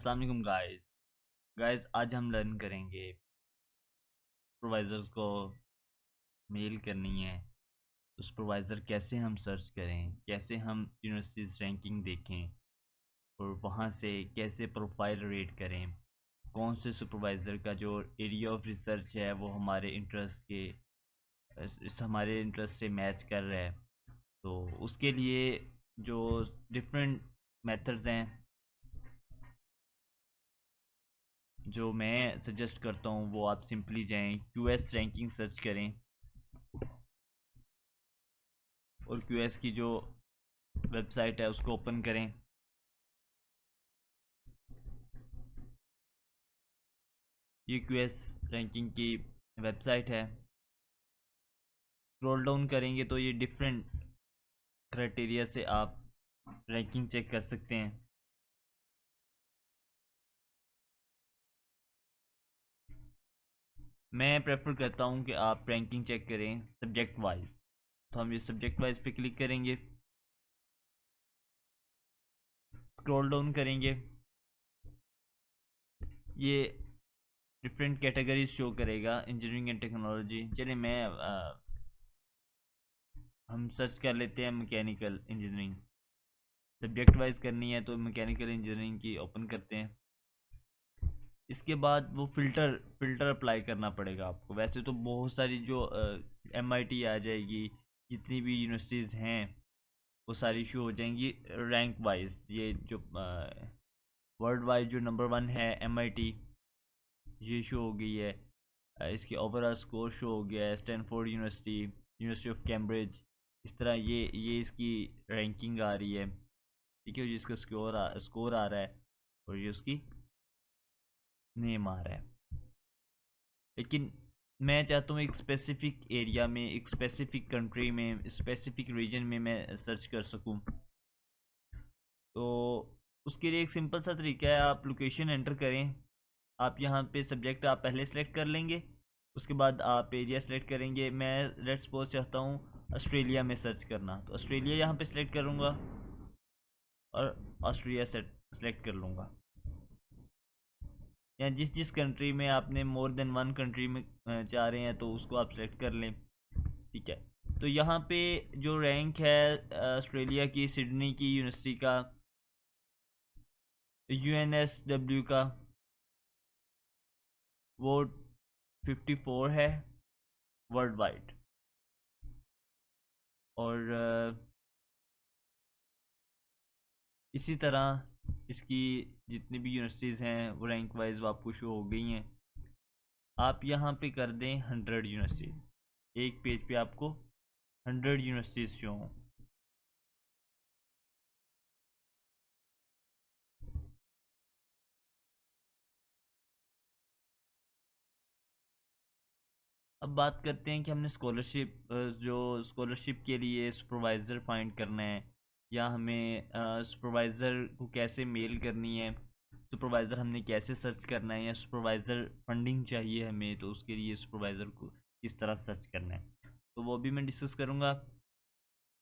अस्सलाम वालेकुम गाइस आज हम लर्न करेंगे सुपरवाइज़र्स को मेल करनी है। तो सुपरवाइज़र कैसे हम सर्च करें, कैसे हम यूनिवर्सिटीज़ रैंकिंग देखें और वहाँ से कैसे प्रोफाइल रेट करें, कौन से सुपरवाइज़र का जो एरिया ऑफ रिसर्च है वो हमारे इंटरेस्ट से मैच कर रहा है। तो उसके लिए जो डिफरेंट मेथड्स हैं जो मैं सजेस्ट करता हूँ वो आप सिंपली जाएं क्यूएस रैंकिंग सर्च करें और क्यूएस की जो वेबसाइट है उसको ओपन करें। ये क्यूएस रैंकिंग की वेबसाइट है। स्क्रॉल डाउन करेंगे तो ये डिफरेंट क्राइटेरिया से आप रैंकिंग चेक कर सकते हैं। मैं प्रेफर करता हूँ कि आप रैंकिंग चेक करें सब्जेक्ट वाइज। तो हम ये सब्जेक्ट वाइज पे क्लिक करेंगे, स्क्रॉल डाउन करेंगे, ये डिफरेंट कैटेगरीज शो करेगा इंजीनियरिंग एंड टेक्नोलॉजी। चलिए हम सर्च कर लेते हैं मैकेनिकल इंजीनियरिंग। सब्जेक्ट वाइज करनी है तो मैकेनिकल इंजीनियरिंग की ओपन करते हैं। इसके बाद वो फ़िल्टर अप्लाई करना पड़ेगा आपको। वैसे तो बहुत सारी जो एमआईटी आ जाएगी, जितनी भी यूनिवर्सिटीज़ हैं वो सारी शो हो जाएंगी रैंक वाइज। ये जो वर्ल्ड वाइड जो नंबर वन है एमआईटी, ये शो हो गई है। इसकी ओवरऑल स्कोर शो हो गया है। Stanford university, university of Cambridge, इस तरह ये इसकी रैंकिंग आ रही है। ठीक है, जिसका स्कोर आ रहा है और ये उसकी नेम आ रहा है। लेकिन मैं चाहता हूँ एक स्पेसिफिक एरिया में, एक स्पेसिफिक कंट्री में, स्पेसिफिक रीजन में मैं सर्च कर सकूँ। तो उसके लिए एक सिंपल सा तरीका है, आप लोकेशन एंटर करें। आप यहाँ पे सब्जेक्ट आप पहले सेलेक्ट कर लेंगे, उसके बाद आप एरिया सेलेक्ट करेंगे। मैं लेट्स सपोज चाहता हूँ ऑस्ट्रेलिया में सर्च करना, तो ऑस्ट्रेलिया यहाँ पे सेलेक्ट करूँगा और ऑस्ट्रेलिया सेलेक्ट कर लूँगा। या जिस जिस कंट्री में आपने मोर देन वन कंट्री में चाह रहे हैं तो उसको आप सेलेक्ट कर लें। ठीक है, तो यहाँ पे जो रैंक है ऑस्ट्रेलिया की सिडनी की यूनिवर्सिटी का, यूएनएसडब्ल्यू का, वो 54 है वर्ल्ड वाइड। और इसी तरह इसकी जितनी भी यूनिवर्सिटीज़ हैं वो रैंक वाइज आपको शो हो गई हैं। आप यहाँ पे कर दें 100 यूनिवर्सिटीज़, एक पेज पे आपको 100 यूनिवर्सिटीज़ शो हों। अब बात करते हैं कि हमने स्कॉलरशिप के लिए सुपरवाइज़र फाइंड करना है, या हमें सुपरवाइज़र को कैसे मेल करनी है, सुपरवाइज़र हमने कैसे सर्च करना है, या सुपरवाइज़र फंडिंग चाहिए हमें तो उसके लिए सुपरवाइज़र को किस तरह सर्च करना है, तो वो भी मैं डिस्कस करूँगा।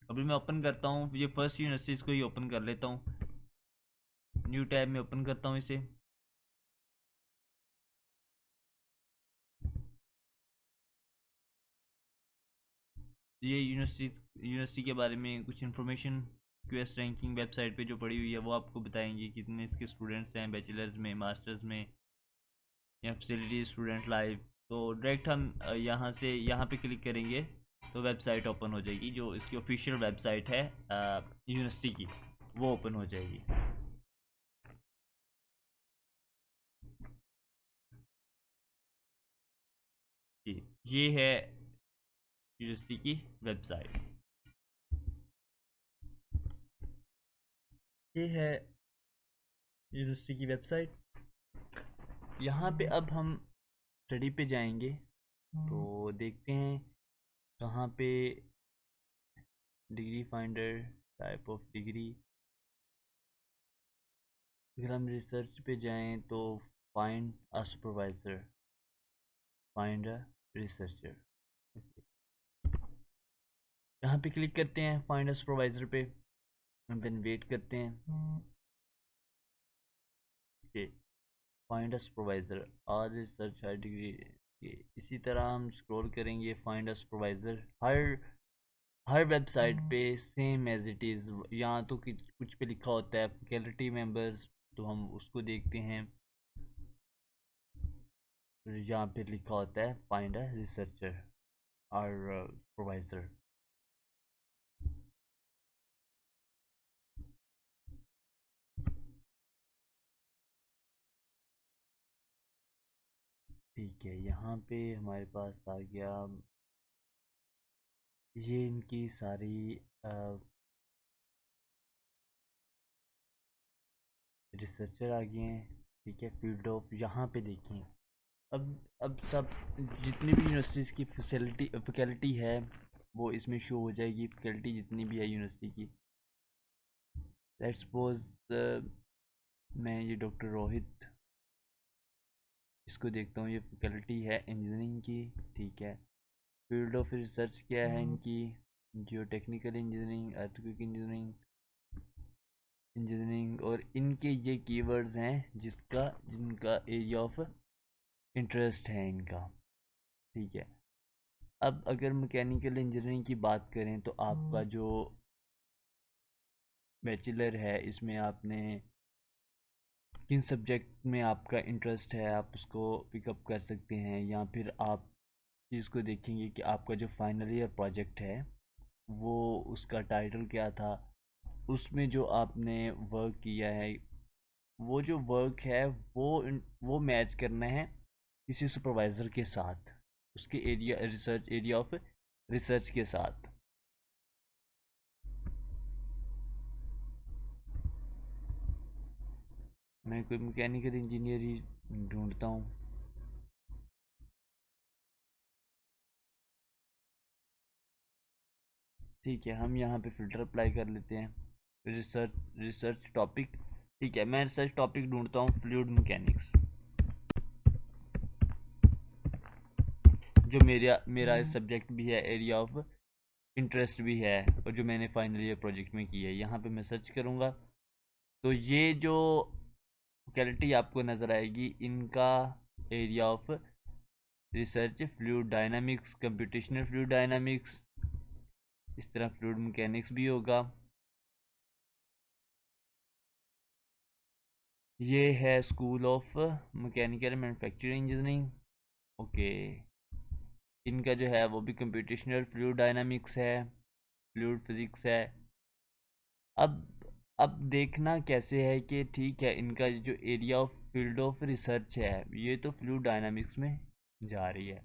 अभी मैं ओपन करता हूँ, ये फर्स्ट यूनिवर्सिटीज़ को ही ओपन कर लेता हूँ। न्यू टैब में ओपन करता हूँ इसे। ये यूनिवर्सिटी के बारे में कुछ इन्फॉर्मेशन क्यूएस रैंकिंग वेबसाइट पे जो पड़ी हुई है वो आपको बताएंगे कितने इसके स्टूडेंट्स हैं बैचलर्स में, मास्टर्स में, या फैसिलिटी स्टूडेंट लाइव। तो डायरेक्ट हम यहाँ पे क्लिक करेंगे तो वेबसाइट ओपन हो जाएगी, जो इसकी ऑफिशियल वेबसाइट है यूनिवर्सिटी की, वो ओपन हो जाएगी। जी, ये है यूनिवर्सिटी की वेबसाइट। ये है यूनिवर्सिटी की वेबसाइट। यहाँ पे अब हम स्टडी पे जाएंगे तो देखते हैं कहाँ पे degree finder, type of degree. अगर हम रिसर्च पे जाएं तो find a supervisor, find a researcher, यहाँ पे क्लिक करते हैं फाइंड अ सुपरवाइज़र पे, एंड देन वेट करते हैं। ओके, फाइंड अ सुपरवाइजर आज रिसर्च हाई डिग्री। इसी तरह हम स्क्रॉल करेंगे, find a supervisor her website पे सेम एज इट इज़। यहाँ तो कुछ पे लिखा होता है फैकल्टी मेंबर्स, तो हम उसको देखते हैं। यहाँ पे लिखा होता है फाइंड अ रिसर्चर और सुपरवाइजर। ठीक है, यहाँ पे हमारे पास आ गया, ये इनकी सारी रिसर्चर आ गए हैं। ठीक है, फील्ड ऑफ यहाँ पे देखें। अब सब जितनी भी यूनिवर्सिटीज़ की फैकल्टी है वो इसमें शो हो जाएगी, फैकल्टी जितनी भी है यूनिवर्सिटी की। लेट्स सपोज मैं ये डॉक्टर रोहित, इसको देखता हूँ, ये फैकल्टी है इंजीनियरिंग की। ठीक है, फील्ड ऑफ रिसर्च क्या है इनकी, जियो टेक्निकल इंजीनियरिंग, अर्थक्वेक इंजीनियरिंग और इनके ये कीवर्ड्स हैं जिनका एरिया ऑफ इंटरेस्ट है इनका। ठीक है, अब अगर मैकेनिकल इंजीनियरिंग की बात करें तो आपका जो बैचलर है इसमें आपने किन सब्जेक्ट में आपका इंटरेस्ट है आप उसको पिकअप कर सकते हैं, या फिर आप चीज़ को देखेंगे कि आपका जो फाइनल ईयर प्रोजेक्ट है वो उसका टाइटल क्या था, उसमें जो आपने वर्क किया है वो जो वर्क है वो मैच करना है किसी सुपरवाइज़र के साथ, उसके एरिया ऑफ रिसर्च के साथ। मैं कोई मैकेनिकल इंजीनियर ही ढूंढता हूँ। ठीक है, हम यहाँ पे फ़िल्टर अप्लाई कर लेते हैं। Research topic. ठीक है, मैं रिसर्च टॉपिक ढूंढता हूँ फ्लूइड मैकेनिक्स, जो मेरा सब्जेक्ट भी है, एरिया ऑफ इंटरेस्ट भी है, और जो मैंने फाइनल ईयर प्रोजेक्ट में की है। यहाँ पे मैं सर्च करूँगा तो ये जो फैकल्टी आपको नज़र आएगी, इनका area of research fluid dynamics, computational fluid dynamics, इस तरह फ्लूइड मैकेनिक्स भी होगा। ये है school of mechanical manufacturing engineering. Okay, इनका जो है वो भी कंप्यूटेशनल फ्लूइड डायनामिक्स है, फ्लूइड फिजिक्स है। अब अब देखना कैसे है कि ठीक है, इनका जो area of field of research है ये तो फ्लूइड डायनामिक्स में जा रही है,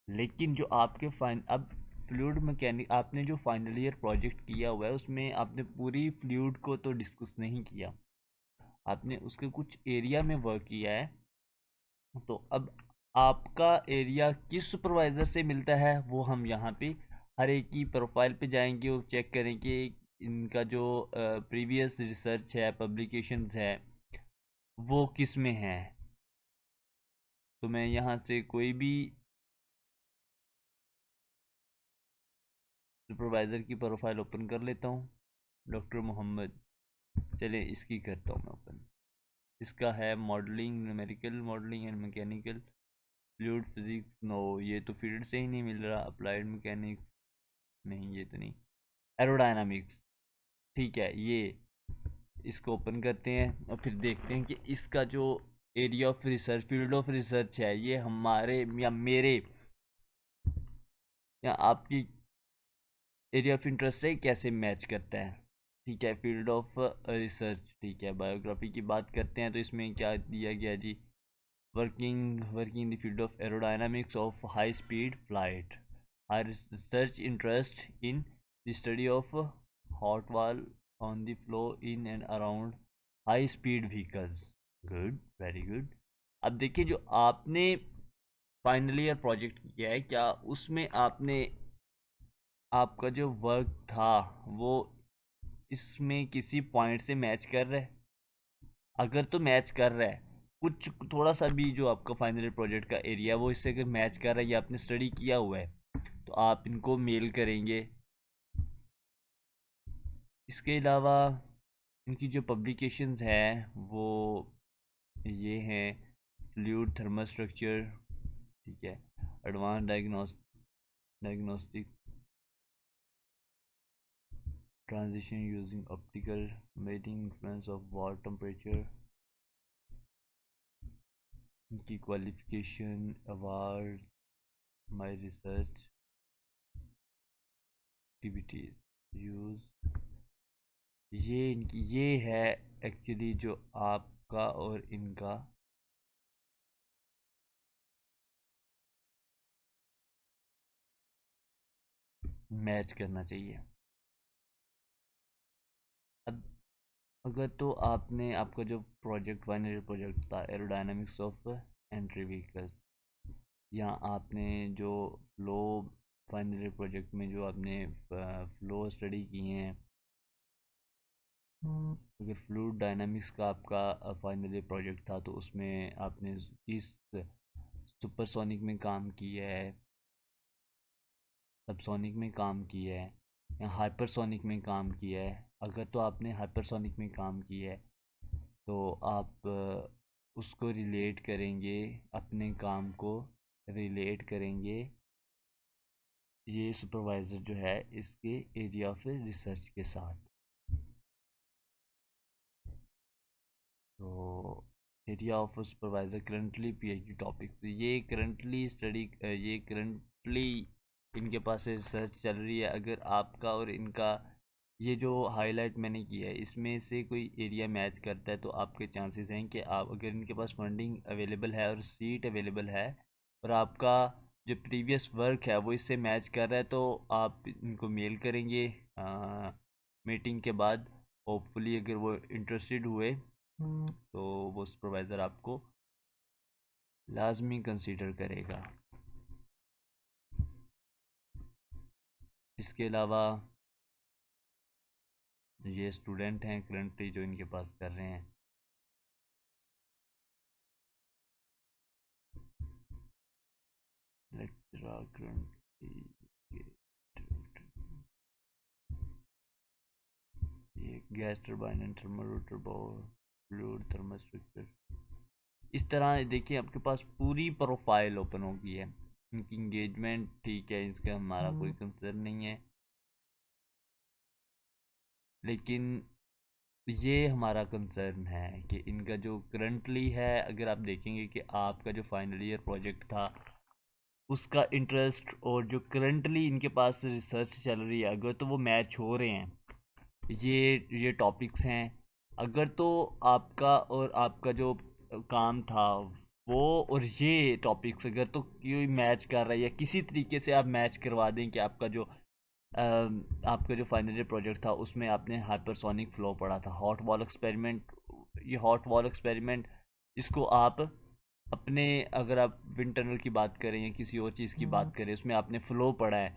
लेकिन जो आपके अब फ्लूइड मैकेनिक आपने जो फाइनल ईयर प्रोजेक्ट किया हुआ है उसमें आपने पूरी फ्लूइड को तो डिस्कस नहीं किया, आपने उसके कुछ एरिया में वर्क किया है। तो अब आपका एरिया किस सुपरवाइज़र से मिलता है वो हम यहाँ पे हर एक की प्रोफाइल पे जाएंगे और चेक करेंगे इनका जो प्रीवियस रिसर्च है, पब्लिकेशंस है, वो किस में है। तो मैं यहाँ से कोई भी सुपरवाइज़र की प्रोफाइल ओपन कर लेता हूँ। डॉक्टर मोहम्मद, चले इसकी करता हूँ मैं ओपन। इसका है modelling, numerical modelling and mechanical fluid physics. No, ये तो फील्ड से ही नहीं मिल रहा। अप्लाइड मैकेनिक्स, नहीं ये तो नहीं। एरोडायनामिक्स, ठीक है, ये इसको ओपन करते हैं और फिर देखते हैं कि इसका जो area of research, field of research है, ये हमारे या मेरे या आपकी एरिया ऑफ इंटरेस्ट से कैसे मैच करता है। ठीक है, फील्ड ऑफ रिसर्च। ठीक है, बायोग्राफी की बात करते हैं तो इसमें क्या दिया गया जी, working in the field of aerodynamics of high speed flight, high research interest in the study of hot wall on the flow in and around high speed vehicles. Good, very good. अब देखिए, जो आपने final year project किया है, क्या उसमें आपने आपका जो वर्क था वो इसमें किसी पॉइंट से मैच कर रहा है? अगर तो मैच कर रहा है, कुछ थोड़ा सा भी जो आपका फाइनल ईयर प्रोजेक्ट का एरिया है वो इससे अगर मैच कर रहा है या आपने स्टडी किया हुआ है, तो आप इनको मेल करेंगे। इसके अलावा इनकी जो पब्लिकेशंस हैं वो ये हैं फ्लूइड थर्मल स्ट्रक्चर, ठीक है, advance diagnostic transition using optical measuring influence of water temperature, इनकी qualification, award, my research activities use, ये है एक्चुअली जो आपका और इनका मैच करना चाहिए। अब अगर तो आपने आपका जो प्रोजेक्ट फाइनल प्रोजेक्ट था एरोडायनामिक्स ऑफ एंट्री व्हीकल्स, या आपने जो फ्लो फाइनल प्रोजेक्ट में जो आपने फ्लो स्टडी किए हैं, अगर फ्लूइड डायनामिक्स का आपका फाइनल प्रोजेक्ट था तो उसमें आपने किस सुपरसोनिक में काम किया है, सबसोनिक में काम किया है, या हाइपरसोनिक में काम किया है। अगर तो आपने हाइपरसोनिक में काम किया है तो आप उसको रिलेट करेंगे, अपने काम को रिलेट करेंगे ये सुपरवाइज़र जो है इसके एरिया ऑफ रिसर्च के साथ। तो area of supervisor currently PhD topic, तो ये करंटली स्टडी, ये करंटली इनके पास रिसर्च चल रही है। अगर आपका और इनका ये जो हाईलाइट मैंने किया है इसमें से कोई एरिया मैच करता है तो आपके चांसेस हैं कि आप, अगर इनके पास फंडिंग अवेलेबल है और सीट अवेलेबल है और आपका जो प्रीवियस वर्क है वो इससे मैच कर रहा है तो आप इनको मेल करेंगे मीटिंग के बाद। होपफुली अगर वो इंटरेस्टेड हुए तो वो सुपरवाइज़र आपको लाजमी कंसीडर करेगा। इसके अलावा ये स्टूडेंट हैं करंटली जो इनके पास कर रहे हैं, लेक्चरर करंटली ये gas turbine and thermal rotor power fluid thermal structure. इस तरह देखिए आपके पास पूरी प्रोफाइल ओपन होगी है। इनकी इंगेजमेंट ठीक है, इसका हमारा कोई कंसर्न नहीं है, लेकिन ये हमारा कंसर्न है कि इनका जो करंटली है, अगर आप देखेंगे कि आपका जो फाइनल ईयर प्रोजेक्ट था उसका इंटरेस्ट और जो करंटली इनके पास रिसर्च चल रही है अगर तो वो मैच हो रहे हैं, ये टॉपिक्स हैं, अगर तो आपका और आपका जो काम था वो और ये टॉपिक्स अगर तो कोई मैच कर रहा है या किसी तरीके से आप मैच करवा दें कि आपका जो आपका जो फाइनल ईयर प्रोजेक्ट था उसमें आपने हाइपरसोनिक फ्लो पढ़ा था, हॉट वॉल एक्सपेरिमेंट। ये हॉट वॉल एक्सपेरिमेंट इसको आप अपने, अगर आप विंड टनल की बात करें या किसी और चीज़ की बात करें उसमें आपने फ़्लो पढ़ा है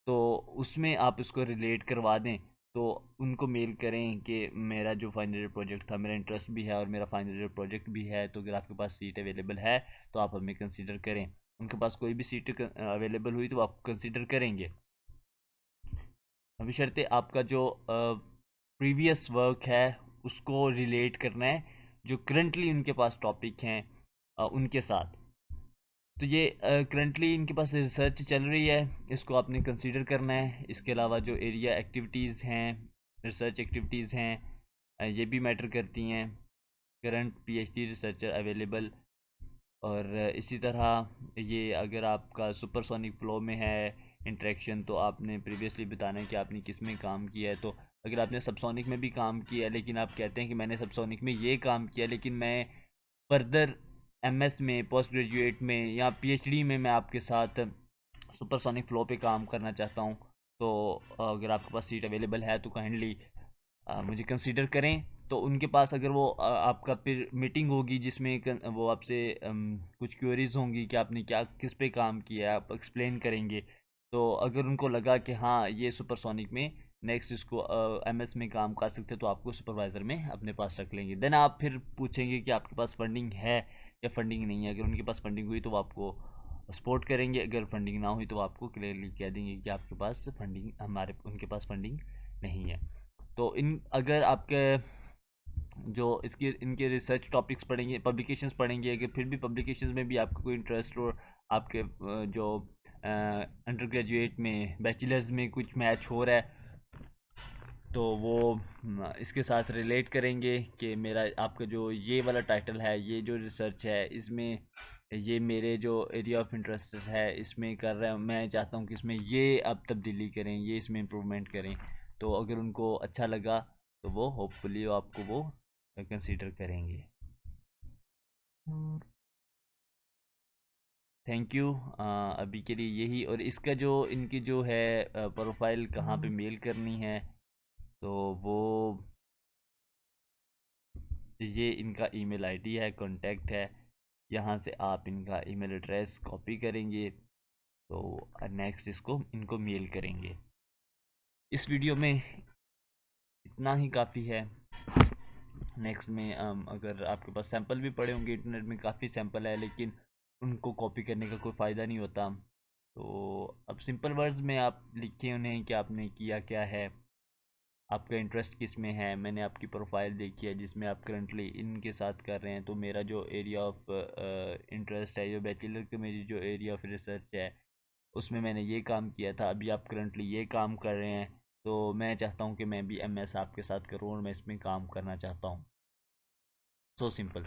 तो उसमें आप इसको रिलेट करवा दें तो उनको मेल करें कि मेरा जो फाइनल ईयर प्रोजेक्ट था, मेरा इंटरेस्ट भी है और मेरा फाइनल ईयर प्रोजेक्ट भी है, तो अगर आपके पास सीट अवेलेबल है तो आप हमें कंसिडर करें। उनके पास कोई भी सीट अवेलेबल हुई तो आप कंसिडर करेंगे, बशर्ते आपका जो प्रीवियस वर्क है उसको रिलेट करना है जो करंटली उनके पास टॉपिक हैं उनके साथ। तो ये करंटली इनके पास रिसर्च चल रही है, इसको आपने कंसीडर करना है। इसके अलावा जो एरिया एक्टिविटीज़ हैं, रिसर्च एक्टिविटीज़ हैं, ये भी मैटर करती हैं। करंट पीएचडी रिसर्चर अवेलेबल, और इसी तरह ये अगर आपका सुपरसोनिक फ्लो में है इंटरेक्शन तो आपने प्रीवियसली बताना है कि आपने किस में काम किया है। तो अगर आपने सबसोनिक में भी काम किया है लेकिन आप कहते हैं कि मैंने सबसोनिक में ये काम किया लेकिन मैं फर्दर एमएस में, पोस्ट ग्रेजुएट में या पीएचडी में मैं आपके साथ सुपरसोनिक फ्लो पे काम करना चाहता हूँ, तो अगर आपके पास सीट अवेलेबल है तो काइंडली मुझे कंसीडर करें। तो उनके पास अगर वो आपका फिर मीटिंग होगी जिसमें वो आपसे कुछ क्वेरीज होंगी कि आपने क्या किस पे काम किया है, आप एक्सप्लेन करेंगे। तो अगर उनको लगा कि हाँ ये सुपरसोनिक में नेक्स्ट इसको एमएस में काम कर सकते तो आपको सुपरवाइज़र में अपने पास रख लेंगे। देन आप फिर पूछेंगे कि आपके पास फंडिंग है या फंडिंग नहीं है। अगर उनके पास फंडिंग हुई तो वो आपको सपोर्ट करेंगे, अगर फंडिंग ना हुई तो आपको क्लियरली कह देंगे कि आपके पास फंडिंग, हमारे उनके पास फंडिंग नहीं है। तो इन अगर आपके जो इसके इनके रिसर्च टॉपिक्स पढ़ेंगे, पब्लिकेशंस पढ़ेंगे। अगर फिर भी पब्लिकेशंस में भी आपका कोई इंटरेस्ट और आपके जो अंडर ग्रेजुएट में बैचलर्स में कुछ मैच हो रहा है, तो वो इसके साथ रिलेट करेंगे कि मेरा आपका जो ये वाला टाइटल है, ये जो रिसर्च है, इसमें ये मेरे जो एरिया ऑफ इंटरेस्ट है इसमें कर रहा हूँ, मैं चाहता हूँ कि इसमें ये आप तब्दीली करें, ये इसमें इम्प्रूवमेंट करें। तो अगर उनको अच्छा लगा तो वो होपफुली आपको वो कंसीडर करेंगे। Thank you. अभी के लिए यही। और इसका जो इनकी जो है प्रोफाइल कहाँ पे मेल करनी है, तो वो ये इनका ईमेल आईडी है, कांटेक्ट है, यहाँ से आप इनका ईमेल एड्रेस कॉपी करेंगे तो नेक्स्ट इसको इनको मेल करेंगे। इस वीडियो में इतना ही काफ़ी है। नेक्स्ट में अगर आपके पास सैंपल भी पड़े होंगे, इंटरनेट में काफ़ी सैंपल है, लेकिन उनको कॉपी करने का कोई फ़ायदा नहीं होता। तो अब सिंपल वर्ड्स में आप लिखें उन्हें कि आपने किया क्या है, आपका इंटरेस्ट किस में है। मैंने आपकी प्रोफाइल देखी है जिसमें आप करंटली इनके साथ कर रहे हैं, तो मेरा जो एरिया ऑफ इंटरेस्ट है, जो बैचलर की मेरी जो एरिया ऑफ रिसर्च है, उसमें मैंने ये काम किया था। अभी आप करंटली ये काम कर रहे हैं, तो मैं चाहता हूँ कि मैं भी एमएस आपके साथ करूँ और मैं इसमें काम करना चाहता हूँ। So simple.